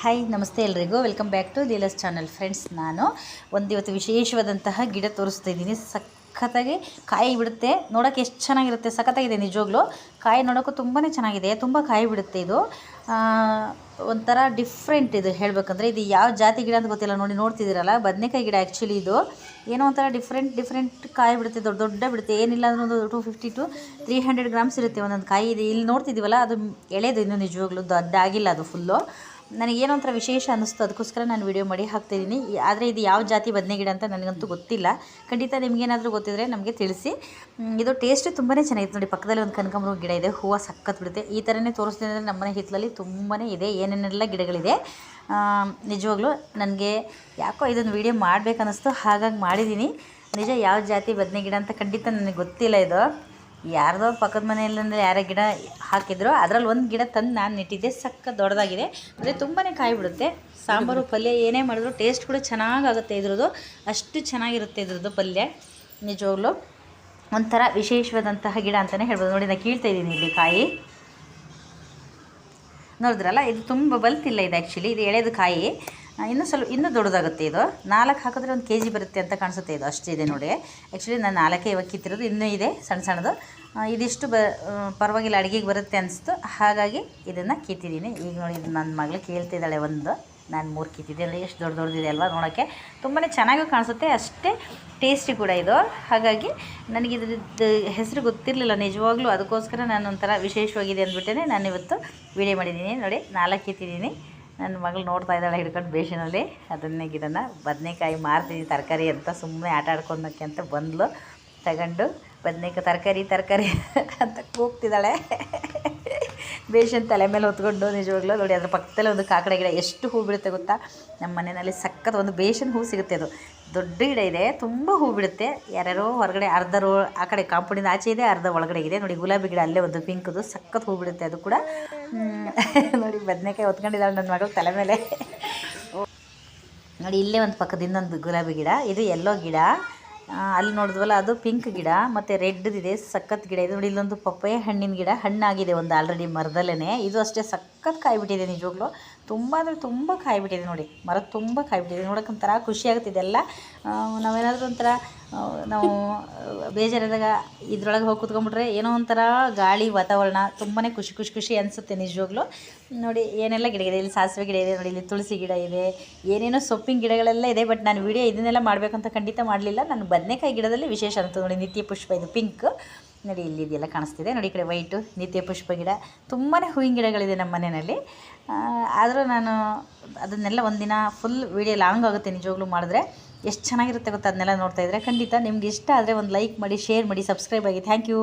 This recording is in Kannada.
ಹಾಯ್ ನಮಸ್ತೆ ಎಲ್ರಿಗೂ welcome back to Leela's channel. Friends, ನಾನು ಇವತ್ತು ವಿಶೇಷವಾದಂತಹ ಗಿಡ ತೋರಿಸ್ತಾ ಇದ್ದೀನಿ. ಸಖತ್ತಾಗಿ ಕಾಯಿ ಬಿಡುತ್ತೆ, ನೋಡೋಕ್ಕೆ ಎಷ್ಟು ಚೆನ್ನಾಗಿರುತ್ತೆ, ಸಖತ್ತಾಗಿದೆ ನಿಜವಾಗ್ಲೂ. ಕಾಯಿ ನೋಡೋಕ್ಕೂ ತುಂಬಾ ಚೆನ್ನಾಗಿದೆ, ತುಂಬ ಕಾಯಿ ಬಿಡುತ್ತೆ. ಇದು ಒಂಥರ ಡಿಫ್ರೆಂಟ್. ಇದು ಹೇಳಬೇಕಂದ್ರೆ ಇದು ಯಾವ ಜಾತಿ ಗಿಡ ಅಂತ ಗೊತ್ತಿಲ್ಲ. ನೋಡ್ತಿದ್ದೀರಲ್ಲ, ಬದನೆಕಾಯಿ ಗಿಡ ಆ್ಯಕ್ಚುಲಿ. ಇದು ಏನೋ ಒಂಥರ ಡಿಫ್ರೆಂಟ್ ಕಾಯಿ ಬಿಡುತ್ತೆ, ದೊಡ್ಡ ಬಿಡುತ್ತೆ. ಏನಿಲ್ಲ ಅಂದ್ರೆ ಒಂದು 250 to 300 ಗ್ರಾಮ್ಸ್ ಇರುತ್ತೆ ಒಂದೊಂದು ಕಾಯಿ. ಇದೆ ಇಲ್ಲಿ ನೋಡ್ತಿದ್ದೀವಲ್ಲ, ಅದು ಎಳೆದು ಇನ್ನೂ ನಿಜವಾಗ್ಲೂ ದೊಡ್ಡಾಗಿಲ್ಲ, ಅದು ಫುಲ್ಲು. ನನಗೇನೋ ಒಂಥರ ವಿಶೇಷ ಅನ್ನಿಸ್ತು, ಅದಕ್ಕೋಸ್ಕರ ನಾನು ವಿಡಿಯೋ ಮಾಡಿ ಹಾಕ್ತಾಯಿದ್ದೀನಿ. ಆದರೆ ಇದು ಯಾವ ಜಾತಿ ಬದನೆ ಗಿಡ ಅಂತ ನನಗಂತೂ ಗೊತ್ತಿಲ್ಲ. ಖಂಡಿತ ನಿಮಗೇನಾದರೂ ಗೊತ್ತಿದ್ರೆ ನಮಗೆ ತಿಳಿಸಿ. ಇದು ಟೇಸ್ಟ್ ತುಂಬಾ ಚೆನ್ನಾಗಿತ್ತು. ನೋಡಿ, ಪಕ್ಕದಲ್ಲಿ ಒಂದು ಕನಕಾಂಬರ ಗಿಡ ಇದೆ, ಹೂವು ಸಖತ್ ಬಿಡುತ್ತೆ. ಈ ಥರನೇ ತೋರಿಸ್ತೀನಿ ಅಂದರೆ ನಮ್ಮನೆ ಹಿತ್ತಲಲ್ಲಿ ತುಂಬಾ ಇದೆ, ಏನೇನೆಲ್ಲ ಗಿಡಗಳಿದೆ. ನಿಜವಾಗ್ಲೂ ನನಗೆ ಯಾಕೋ ಇದೊಂದು ವಿಡಿಯೋ ಮಾಡಬೇಕನ್ನಿಸ್ತು, ಹಾಗಾಗಿ ಮಾಡಿದ್ದೀನಿ. ನಿಜ ಯಾವ ಜಾತಿ ಬದನೆ ಗಿಡ ಅಂತ ಖಂಡಿತ ನನಗೆ ಗೊತ್ತಿಲ್ಲ. ಇದು ಯಾರ್ದೋ ಪಕ್ಕದ ಮನೆಯಲ್ಲಂದರೆ ಯಾರೋ ಗಿಡ ಹಾಕಿದ್ರು, ಅದರಲ್ಲಿ ಒಂದು ಗಿಡ ತಂದು ನಾನು ನೆಟ್ಟಿದ್ದೆ. ದೊಡ್ಡದಾಗಿದೆ, ಅಂದರೆ ತುಂಬಾ ಕಾಯಿ ಬಿಡುತ್ತೆ. ಸಾಂಬಾರು ಪಲ್ಯ ಏನೇ ಮಾಡಿದ್ರು ಟೇಸ್ಟ್ ಕೂಡ ಚೆನ್ನಾಗಾಗುತ್ತೆ ಇದ್ರದ್ದು. ಅಷ್ಟು ಚೆನ್ನಾಗಿರುತ್ತೆ ಇದ್ರದ್ದು ಪಲ್ಯ. ನಿಜವಾಗ್ಲೂ ಒಂಥರ ವಿಶೇಷವಾದಂತಹ ಗಿಡ ಅಂತಲೇ ಹೇಳ್ಬೋದು. ನೋಡಿ, ನಾನು ಕೀಳ್ತಾ ಇದ್ದೀನಿ ಇಲ್ಲಿ ಕಾಯಿ, ನೋಡಿದ್ರಲ್ಲ. ಇದು ತುಂಬ ಬಲ್ತಿಲ್ಲ ಇದು ಆ್ಯಕ್ಚುಲಿ. ಇದು ಎಳೆದು ಕಾಯಿ ಇನ್ನೂ ದೊಡ್ಡದಾಗುತ್ತೆ. ಇದು 4 ಹಾಕಿದ್ರೆ 1 kg ಬರುತ್ತೆ ಅಂತ ಕಾಣಿಸುತ್ತೆ. ಇದು ಅಷ್ಟಿದೆ ನೋಡಿ. ಆ್ಯಕ್ಚುಲಿ ನಾನು 4 ಇವಾಗ ಕಿತ್ತಿರೋದು, ಇನ್ನೂ ಇದೆ ಸಣ್ಣದು. ಇದಿಷ್ಟು ಪರವಾಗಿಲ್ಲ, ಅಡುಗೆಗೆ ಬರುತ್ತೆ ಅನಿಸ್ತು, ಹಾಗಾಗಿ ಇದನ್ನು ಕಿತ್ತಿದ್ದೀನಿ. ಈಗ ನೋಡಿ, ಇದು ನನ್ನ ಮಗಳು ಕೇಳ್ತಿದ್ದಾಳೆ ಒಂದು, ನಾನು 3 ಕಿತ್ತಿದ್ದೆ. ನೋಡಿ ಎಷ್ಟು ದೊಡ್ಡದಿದೆ ಅಲ್ವಾ, ನೋಡೋಕ್ಕೆ ತುಂಬಾ ಚೆನ್ನಾಗೂ ಕಾಣಿಸುತ್ತೆ, ಅಷ್ಟೇ ಟೇಸ್ಟಿ ಕೂಡ ಇದು. ಹಾಗಾಗಿ ನನಗೆ ಇದ್ರದ್ದು ಹೆಸರು ಗೊತ್ತಿರಲಿಲ್ಲ ನಿಜವಾಗ್ಲೂ, ಅದಕ್ಕೋಸ್ಕರ ನಾನು ಒಂಥರ ವಿಶೇಷವಾಗಿದೆ ಅಂದ್ಬಿಟ್ಟೇ ನಾನು ಇವತ್ತು ವಿಡಿಯೋ ಮಾಡಿದ್ದೀನಿ. ನೋಡಿ, 4 ಕಿತ್ತಿದ್ದೀನಿ. ನನ್ನ ಮಗಳು ನೋಡ್ತಾ ಇದ್ದಾಳೆ ಹಿಡ್ಕೊಂಡು ಬೇಷನಲ್ಲಿ. ಅದನ್ನೇ ಗಿಡನ ಬದನೆಕಾಯಿ ಮಾರ್ತೀನಿ ತರಕಾರಿ ಅಂತ ಸುಮ್ಮನೆ ಆಟ ಆಡ್ಕೊಳಕ್ಕೆ ಅಂತ ಬಂದಳು. ತಗೊಂಡು ಬದನೆಕಾಯಿ ತರಕಾರಿ ಅಂತ ಕೂಗ್ತಿದ್ದಾಳೆ. ಬೇಷನ್ ತಲೆ ಮೇಲೆ ಹೊತ್ಕೊಂಡು. ನಿಜವಾಗ್ಲೂ ನೋಡಿ, ಅದ್ರ ಪಕ್ಕದಲ್ಲೇ ಒಂದು ಕಾಕಡ ಗಿಡ ಎಷ್ಟು ಹೂ ಬಿಡುತ್ತೆ ಗೊತ್ತಾ. ನಮ್ಮ ಮನೆಯಲ್ಲಿ ಸಖತ್ ಒಂದು ಬೇಷನ್ ಹೂ ಸಿಗುತ್ತೆ. ಅದು ದೊಡ್ಡ ಗಿಡ ಇದೆ, ತುಂಬ ಹೂ ಬಿಡುತ್ತೆ. ಯಾರ್ಯಾರೋ ಹೊರಗಡೆ ಅರ್ಧ ಆ ಕಡೆ ಕಾಂಪೌಂಡಿಂದ ಆಚೆ ಇದೆ, ಅರ್ಧ ಒಳಗಡೆ ಇದೆ. ನೋಡಿ, ಗುಲಾಬಿ ಗಿಡ ಅಲ್ಲೇ ಒಂದು ಪಿಂಕ್ದು ಸಖತ್ ಹೂ ಬಿಡುತ್ತೆ ಅದು ಕೂಡ. ನೋಡಿ, ಬದನೆಕಾಯಿ ಹೊತ್ಕೊಂಡಿದ್ದಾಳೆ ನನ್ನ ಮಗಳು ತಲೆ ಮೇಲೆ. ನೋಡಿ, ಇಲ್ಲೇ ಒಂದು ಪಕ್ಕದಿಂದ ಒಂದು ಗುಲಾಬಿ ಗಿಡ, ಇದು ಎಲ್ಲೋ ಗಿಡ. ಅಲ್ಲಿ ನೋಡಿದ್ವಲ್ಲ, ಅದು ಪಿಂಕ್ ಗಿಡ. ಮತ್ತು ರೆಡ್ದಿದೆ, ಸಖತ್ ಗಿಡ ಇದೆ. ನೋಡಿ, ಇಲ್ಲೊಂದು ಪಪ್ಪಾಯ ಹಣ್ಣಿನ ಗಿಡ, ಹಣ್ಣಾಗಿದೆ ಒಂದು ಆಲ್ರೆಡಿ ಮರದಲ್ಲೇ. ಇದು ಅಷ್ಟೇ ಸಖತ್ ಕಾಯಿ ಬಿಟ್ಟಿದೆ ನಿಜವಾಗ್ಲೂ. ತುಂಬ ಅಂದರೆ ತುಂಬ ಕಾಯಿ ಬಿಟ್ಟಿದೆ. ನೋಡಿ, ಮರ ತುಂಬ ಕಾಯಿ ಬಿಟ್ಟಿದೆ. ನೋಡೋಕೆ ಒಂಥರ ಖುಷಿ ಆಗುತ್ತೆ. ಇದೆಲ್ಲ ನಾವೇನಾದರೂ ಒಂಥರ ನಾವು ಬೇಜಾರಾದಾಗ ಇದ್ರೊಳಗೆ ಹೋಗಿ ಕೂತ್ಕೊಂಡ್ಬಿಟ್ರೆ ಏನೋ ಒಂಥರ ಗಾಳಿ ವಾತಾವರಣ ತುಂಬಾ ಖುಷಿ ಅನಿಸುತ್ತೆ ನಿಜವಾಗ್ಲೂ. ನೋಡಿ, ಏನೆಲ್ಲ ಗಿಡ ಇದೆ. ಇಲ್ಲಿ ಸಾಸಿವೆ ಗಿಡ ಇದೆ, ನೋಡಿ ಇಲ್ಲಿ ತುಳಸಿ ಗಿಡ ಇದೆ, ಏನೇನೋ ಸೊಪ್ಪಿನ ಗಿಡಗಳೆಲ್ಲ ಇದೆ. ಬಟ್ ನಾನು ವಿಡಿಯೋ ಇದನ್ನೆಲ್ಲ ಮಾಡಬೇಕಂತ ಖಂಡಿತ ಮಾಡಲಿಲ್ಲ. ನಾನು ಬದನೆಕಾಯಿ ಗಿಡದಲ್ಲಿ ವಿಶೇಷ ಅನಿಸ್ತು. ನೋಡಿ, ನಿತ್ಯ ಪುಷ್ಪ, ಇದು ಪಿಂಕ್. ನೋಡಿ, ಇಲ್ಲಿ ಇದೆಲ್ಲ ಕಾಣಿಸ್ತಿದೆ. ನೋಡಿ, ಈ ಕಡೆ ವೈಟು ನಿತ್ಯ ಪುಷ್ಪ ಗಿಡ. ತುಂಬಾ ಹೂವಿನ ಗಿಡಗಳಿದೆ ನಮ್ಮ ಮನೆಯಲ್ಲಿ. ಆದರೂ ನಾನು ಅದನ್ನೆಲ್ಲ ಒಂದಿನ ಫುಲ್ ವಿಡಿಯೋ ಲಾಂಗ್ ಆಗುತ್ತೆ ನಿಜವಾಗ್ಲೂ ಮಾಡಿದ್ರೆ. ಎಷ್ಟು ಚೆನ್ನಾಗಿರುತ್ತೆ ಗೊತ್ತಾ ಅದನ್ನೆಲ್ಲ ನೋಡ್ತಾಯಿದ್ರೆ. ಖಂಡಿತ ನಿಮ್ಗೆ ಇಷ್ಟ ಆದರೆ ಒಂದು ಲೈಕ್ ಮಾಡಿ, ಶೇರ್ ಮಾಡಿ, ಸಬ್ಸ್ಕ್ರೈಬ್ ಆಗಿ. Thank you.